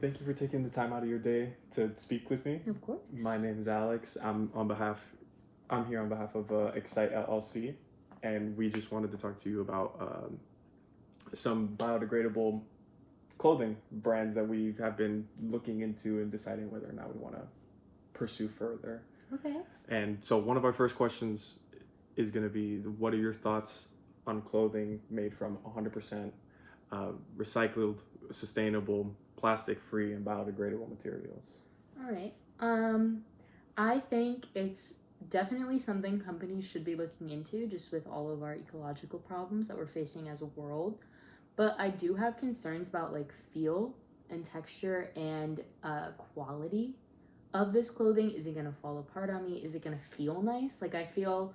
Thank you for taking the time out of your day to speak with me. Of course. My name is Alex. I'm here on behalf of Excite LLC, and we just wanted to talk to you about some biodegradable clothing brands that we have been looking into and deciding whether or not we want to pursue further. Okay. And so one of our first questions is going to be, what are your thoughts on clothing made from 100% recycled, sustainable, plastic-free, and biodegradable materials? All right. I think it's definitely something companies should be looking into just with all of our ecological problems that we're facing as a world. But I do have concerns about like feel and texture and quality of this clothing. Is it going to fall apart on me? Is it going to feel nice? Like I feel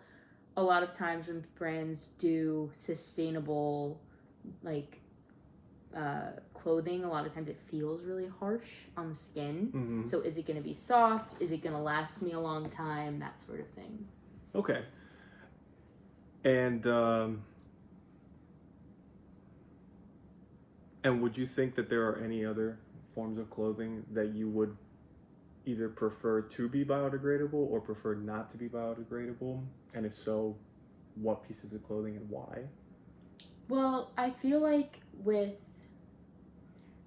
a lot of times when brands do sustainable like clothing, a lot of times it feels really harsh on the skin. Mm-hmm. So is it going to be soft? Is it going to last me a long time? That sort of thing. Okay. And and would you think that there are any other forms of clothing that you would either prefer to be biodegradable or prefer not to be biodegradable? And if so, what pieces of clothing and why? Well, I feel like with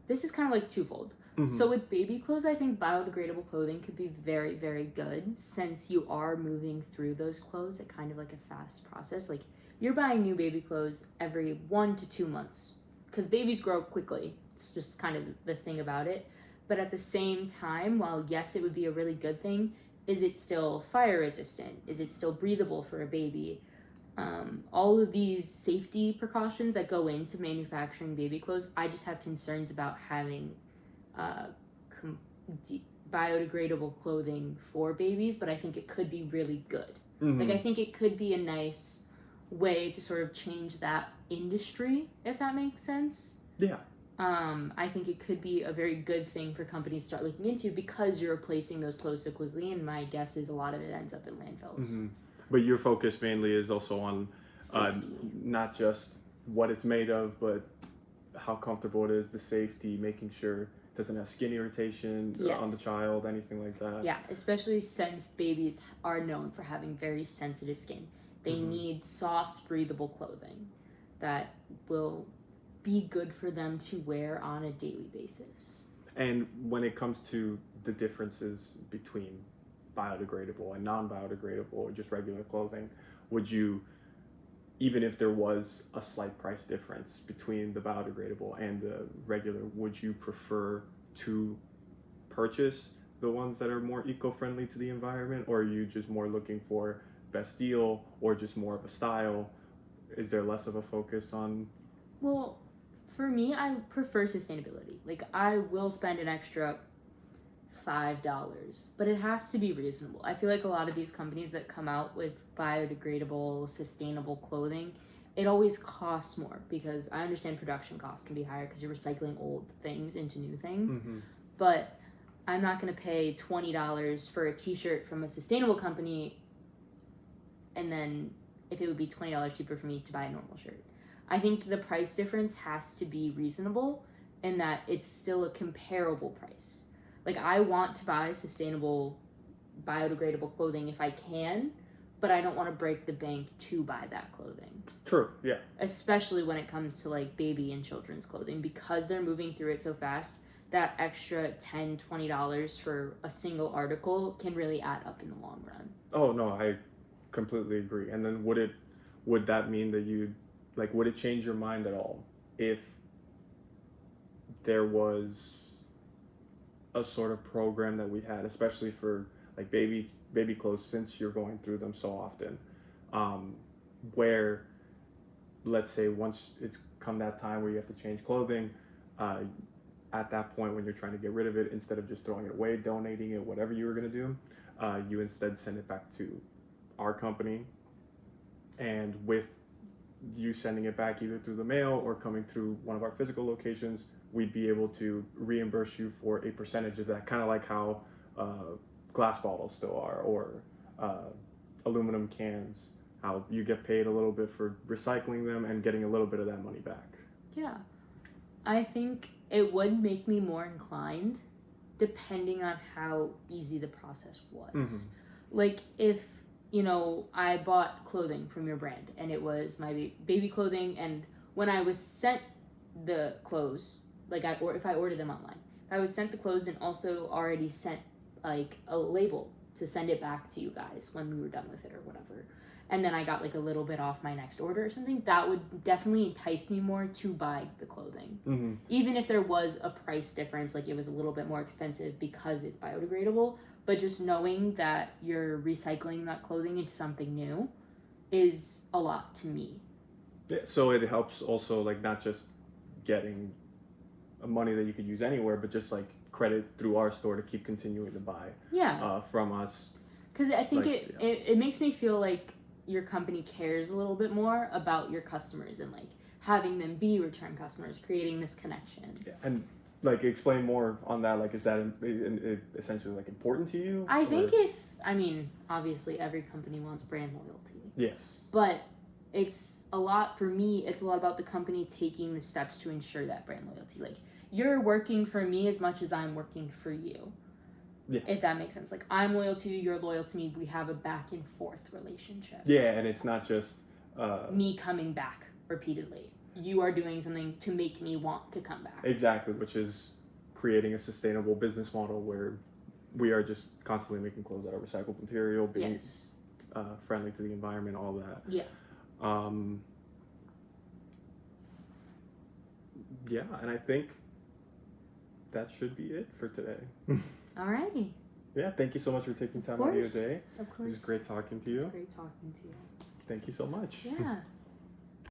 this is kind of like twofold. Mm-hmm. So with baby clothes, I think biodegradable clothing could be very, very good since you are moving through those clothes at kind of like a fast process. Like you're buying new baby clothes every 1 to 2 months because babies grow quickly. It's just kind of the thing about it. But at the same time, while yes, it would be a really good thing, is it still fire resistant? Is it still breathable for a baby? All of these safety precautions that go into manufacturing baby clothes, I just have concerns about having uh, com- biodegradable clothing for babies, but I think it could be really good. Mm-hmm. Like, I think it could be a nice way to sort of change that industry, if that makes sense. Yeah. I think it could be a very good thing for companies to start looking into because you're replacing those clothes so quickly, and my guess is a lot of it ends up in landfills. Mm-hmm. But your focus mainly is also on not just what it's made of, but how comfortable it is, the safety, making sure it doesn't have skin irritation on the child, anything like that. Yeah, especially since babies are known for having very sensitive skin. They Mm-hmm. need soft, breathable clothing that will be good for them to wear on a daily basis. And when it comes to the differences between biodegradable and non-biodegradable or just regular clothing, would you, even if there was a slight price difference between the biodegradable and the regular, would you prefer to purchase the ones that are more eco-friendly to the environment, or are you just more looking for best deal or just more of a style? Is there less of a focus on? Well, for me, I prefer sustainability. Like, I will spend an extra $5, but it has to be reasonable. I feel like a lot of these companies that come out with biodegradable, sustainable clothing, it always costs more because I understand production costs can be higher because you're recycling old things into new things. Mm-hmm. But I'm not going to pay $20 for a t-shirt from a sustainable company and then if it would be $20 cheaper for me to buy a normal shirt. I think the price difference has to be reasonable and that it's still a comparable price. Like, I want to buy sustainable, biodegradable clothing if I can, but I don't want to break the bank to buy that clothing. True, yeah. Especially when it comes to, like, baby and children's clothing. Because they're moving through it so fast, that extra $10, $20 for a single article can really add up in the long run. Oh, no, I completely agree. And then would that mean that would it change your mind at all if there was a sort of program that we had, especially for like baby clothes, since you're going through them so often, where let's say once it's come that time where you have to change clothing, at that point when you're trying to get rid of it, instead of just throwing it away, donating it, whatever you were going to do, you instead send it back to our company, and with you sending it back either through the mail or coming through one of our physical locations, we'd be able to reimburse you for a percentage of that, kind of like how glass bottles still are, or aluminum cans, how you get paid a little bit for recycling them and getting a little bit of that money back. Yeah. I think it would make me more inclined depending on how easy the process was. Mhm. Like if, you know, I bought clothing from your brand and it was my baby clothing, and when I was sent the clothes, like if I ordered them online, if I was sent the clothes and also already sent like a label to send it back to you guys when we were done with it or whatever, and then I got like a little bit off my next order or something, that would definitely entice me more to buy the clothing. Mhm. Even if there was a price difference, like it was a little bit more expensive because it's biodegradable, but just knowing that you're recycling that clothing into something new is a lot to me. Yeah, so it helps also, like, not just getting money that you could use anywhere, but just like credit through our store to keep continuing to buy Yeah, from us. because I think Like, it makes me feel like your company cares a little bit more about your customers and like having them be return customers, creating this connection. Yeah. And like, explain more on that. Like, is that essentially like important to you? I think obviously every company wants brand loyalty, Yes. but it's a lot for me. It's a lot about the company taking the steps to ensure that brand loyalty. Like you're working for me as much as I'm working for you. Yeah. If that makes sense. Like I'm loyal to you, you're loyal to me. We have a back and forth relationship. Yeah, and it's not just Me coming back repeatedly. You are doing something to make me want to come back. exactly, which is creating a sustainable business model where we are just constantly making clothes out of recycled material, being Yes. friendly to the environment, all that. Yeah. Yeah, and I think that should be it for today. Alrighty. Yeah, thank you so much for taking Of time out of your course. day. Of It course. was great talking to It was you. great talking to you. Thank you so much. Yeah.